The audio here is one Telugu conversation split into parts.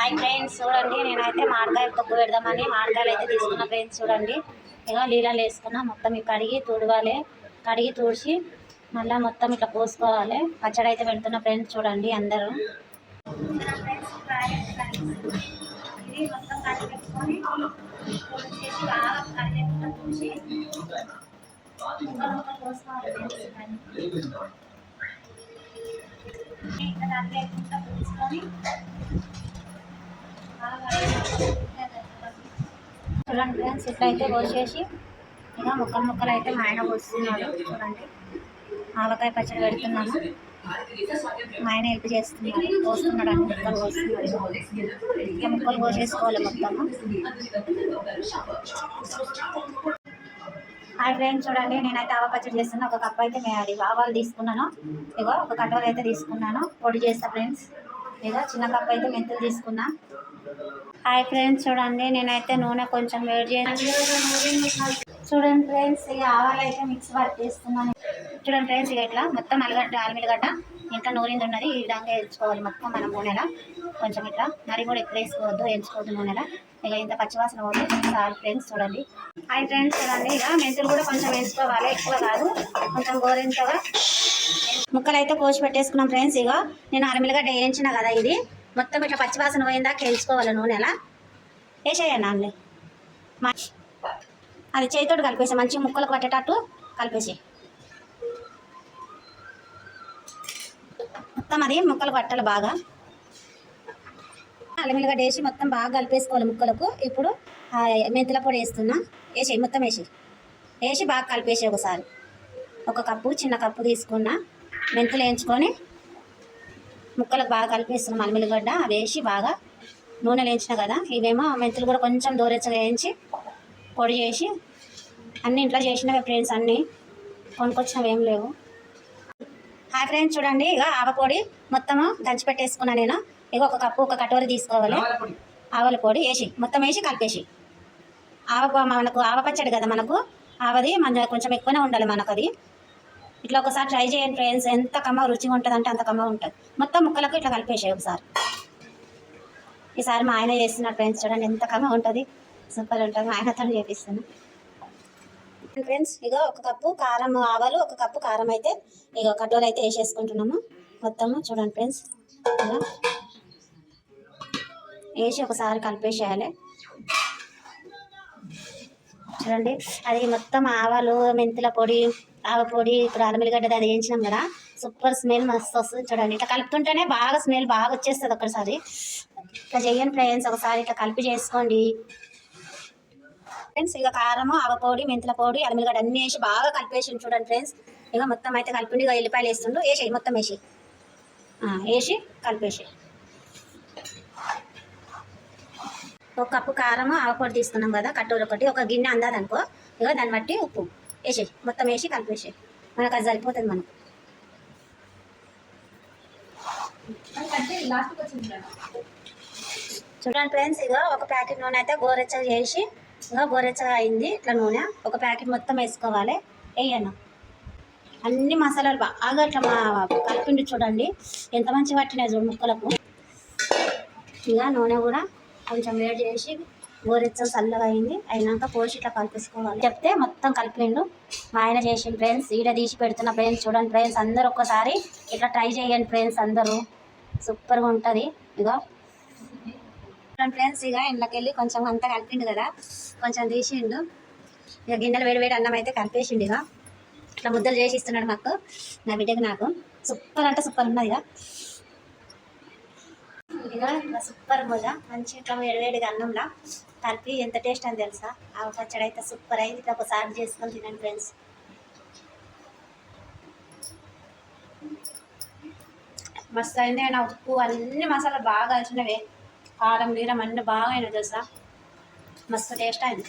హాయ్ ఫ్రెండ్స్, చూడండి నేనైతే మామిడికాయ తొక్కు పెడదామని మామిడికాయలు అయితే తీసుకున్న ఫ్రెండ్స్. చూడండి ఇక నీళ్ళలో వేసుకున్నా. మొత్తం ఇక కడిగి తుడవాలి. కడిగి తుడిచి మళ్ళీ మొత్తం ఇట్లా పోసుకోవాలి. పచ్చడి అయితే పెడుతున్న ఫ్రెండ్స్. చూడండి అందరూ ఇది మొత్తం కడిగి పెట్టుకొని చేసి బాగా కడిగి తుడిచి పోసుకోవాలి ఫ్రెండ్స్. ఇంకా దాంట్లో లేకుండా తుడుచుకొని చూడండి ఫ్రెండ్స్, ఇట్లయితే పోసేసి ఇక ముక్కలు అయితే మా ఆయన పోస్తున్నాడు. చూడండి ఆవకాయ పచ్చడి పెడుతున్నాము. మా ఆయన హెల్ప్ చేస్తున్నాడు, పోస్తున్నాడు అన్ని ముక్కలు పోస్తున్నాడు. ఇక ముక్కలు పోసేసుకోవాలి మొత్తము. హాయ్ ఫ్రెండ్స్, చూడండి నేనైతే ఆవ పచ్చడి చేస్తున్నా. ఒక కప్పు అయితే అది ఆవాలు తీసుకున్నాను. ఇగో ఒక కటోర అయితే తీసుకున్నాను, పొడి చేస్తా ఫ్రెండ్స్. ఇక చిన్న కప్పు అయితే మెంతులు తీసుకున్నా. హాయ్ ఫ్రెండ్స్, చూడండి నేనైతే నూనె కొంచెం వేడి చేసి చూడండి ఫ్రెండ్స్. ఇక ఆవాలు అయితే మిక్స్ పట్టేస్తున్నాను. చూడండి ఫ్రెండ్స్, ఇక ఇట్లా మొత్తం అల్లిగడ్డ ఇంట్లో నూనె ఉన్నది ఈ విధంగా ఎంచుకోవాలి మొత్తం మనం నూనెలా. కొంచెం ఇట్లా మరి కూడా ఎక్కువ వేసుకోవద్దు, ఎంచుకోవద్దు నూనెలా. ఇక ఇంత పచ్చివాసన పోతే చాలు ఫ్రెండ్స్. చూడండి హాయ్ ఫ్రెండ్స్, చూడండి ఇక మెంతులు కూడా కొంచెం వేసుకోవాలి, ఎక్కువ కాదు, కొంచెం గోరింతగా. ముక్కలు అయితే కోసి పెట్టేసుకున్నాం ఫ్రెండ్స్. ఇక నేను అరమిలిగడ్డ వేయించిన కదా, ఇది మొత్తం ఇట్లా పచ్చివాసన పోయిందాక వేయించుకోవాలి నూనెలా. వేసేయండి అందులో అది చేతితోటి కలిపేసి మంచిగా ముక్కలకు పట్టేటట్టు కలిపేసి మొత్తం అది ముక్కలు పట్టాలి బాగా. అల్లిమిలిగడ్డ వేసి మొత్తం బాగా కలిపేసుకోవాలి ముక్కలకు. ఇప్పుడు మెంతుల పొడి వేస్తున్నా. మొత్తం వేసి బాగా కలిపేసి ఒకసారి. ఒక కప్పు చిన్న కప్పు తీసుకున్నా మెంతులు వేయించుకొని ముక్కలకు బాగా కలిపేస్తున్నాం. అల్లిమిలిగడ్డ అవి వేసి బాగా నూనెలు వేయించిన కదా, ఇవేమో మెంతులు కూడా కొంచెం దూరెచ్చగా వేయించి పొడి చేసి అన్నీ ఇంట్లో చేసినవి ఫ్రెండ్స్, అన్నీ కొనుక్కొచ్చినవి ఏం లేవు. హాయ్ ఫ్రెండ్స్, చూడండి ఇక ఆవపొడి మొత్తము దంచి పెట్టేసుకున్నా నేను. ఇక ఒక కప్పు ఒక కటోర తీసుకోవాలి. ఆవల పొడి మొత్తం వేసి కలిపేసి మనకు ఆవ పచ్చడి కదా, మనకు ఆవది కొంచెం ఎక్కువనే ఉండాలి మనకు అది. ఇట్లా ఒకసారి ట్రై చేయండి ఫ్రెండ్స్, ఎంత కమ్మ రుచిగా ఉంటుంది అంటే అంత కమ్మ ఉంటుంది. మొత్తం ముక్కలకు ఇట్లా కలిపేసి ఒకసారి. ఈసారి మా ఆయన చేస్తున్నారు ఫ్రెండ్స్. చూడండి ఎంత కమ్మ ఉంటుంది, సూపర్ ఉంటుంది. మా ఆయనతో చేపిస్తున్నాను ఫ్రెండ్స్. ఇక ఒక కప్పు కారం ఆవాలు, ఒక కప్పు కారం అయితే ఇక కటోర అయితే వేసేసుకుంటున్నాము మొత్తము. చూడండి ఫ్రెండ్స్, ఇలా వేసి ఒకసారి కలిపేసేయాలి. చూడండి అది మొత్తం ఆవాలు, మెంతుల పొడి, ఆవ పొడి, ఇప్పుడు అల్లిమిలిగడ్డ అది వేయించినాం కదా, సూపర్ స్మెల్ మస్తు వస్తుంది. చూడండి ఇట్లా కలుపుతుంటేనే బాగా స్మెల్ బాగా వచ్చేస్తుంది. ఒకసారి ఇట్లా చెయ్యండి ఫ్రెండ్స్, ఒకసారి ఇట్లా కలిపి చేసుకోండి ఫ్రెండ్స్. ఇక కారము, ఆవ పొడి, మెంతుల పొడి, అల్లిమిలిగడ్డ అన్నీ వేసి బాగా కలిపేసి చూడండి ఫ్రెండ్స్. ఇక మొత్తం అయితే కలిపి ఇక ఎల్లిపాయలు వేస్తుండు. మొత్తం వేసి కలిపేసి ఒక కప్పు కారము, ఆవ పొడి తీసుకున్నాం కదా కట్టూరు ఒకటి, ఒక గిన్నె అందాదనుకో, ఇక దాన్ని బట్టి ఉప్పు మొత్తం వేసి కలిపేసి మనకు అది సరిపోతుంది. మనకు చూడండి ఫ్రెండ్స్, ఇక ఒక ప్యాకెట్ నూనె అయితే గోరెచ్చగా చేసి ఇక గోరెచ్చగా అయింది. ఇట్లా నూనె ఒక ప్యాకెట్ మొత్తం వేసుకోవాలి. వేయను అన్ని మసాలాలు బాగా ఇట్లా కలిపిండి. చూడండి ఎంత మంచిగా పట్టినాయి చూడు ముక్కలకు. ఇక నూనె కూడా కొంచెం వేడి చేసి గోరెచ్చగా చల్లగా అయింది. అయినాక పోసి ఇట్లా కలిపేసుకోవాలి. చెప్తే మొత్తం కలిపిండు మా ఆయన చేసిన ఫ్రెండ్స్. ఈడ తీసి పెడుతున్న ఫ్రెండ్స్. చూడండి ఫ్రెండ్స్, అందరూ ఒక్కసారి ఇట్లా ట్రై చేయండి ఫ్రెండ్స్, అందరూ సూపర్గా ఉంటుంది. ఇక చూడండి ఫ్రెండ్స్, ఇక ఇంట్లోకి వెళ్ళి కొంచెం అంతా కలిపిండు కదా, కొంచెం తీసిండు. ఇక గిన్నెలు వేడి అన్నం అయితే కలిపేసిండు. ఇక ఇట్లా ముద్దలు చేసి ఇస్తున్నాడు మాకు, నా బిడ్డకి నాకు. సూపర్ అంటే సూపర్ ఉన్నది. ఇక ఇట్లా సూపర్ ముద్ద మంచి ఇట్లా వేడిగా అన్నంలా కలిపి ఎంత టేస్ట్ అని తెలుసా. ఆవ పచ్చడి అయితే సూపర్ అయింది. ఇట్లా ఒకసారి చేసుకొని తినండి ఫ్రెండ్స్. మస్తు అయింది. అయినా ఉప్పు అన్ని మసాలా బాగా కలిసినవే, కారం గీరం అన్నీ బాగా అయినాయి తెలుసా. మస్తు టేస్ట్ అయింది.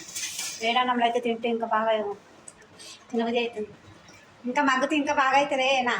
వేడన్నంలో అయితే తింటే ఇంకా బాగా తినబుద్ధి అవుతుంది. ఇంకా మగ్గితే ఇంకా బాగా అవుతుంది. నా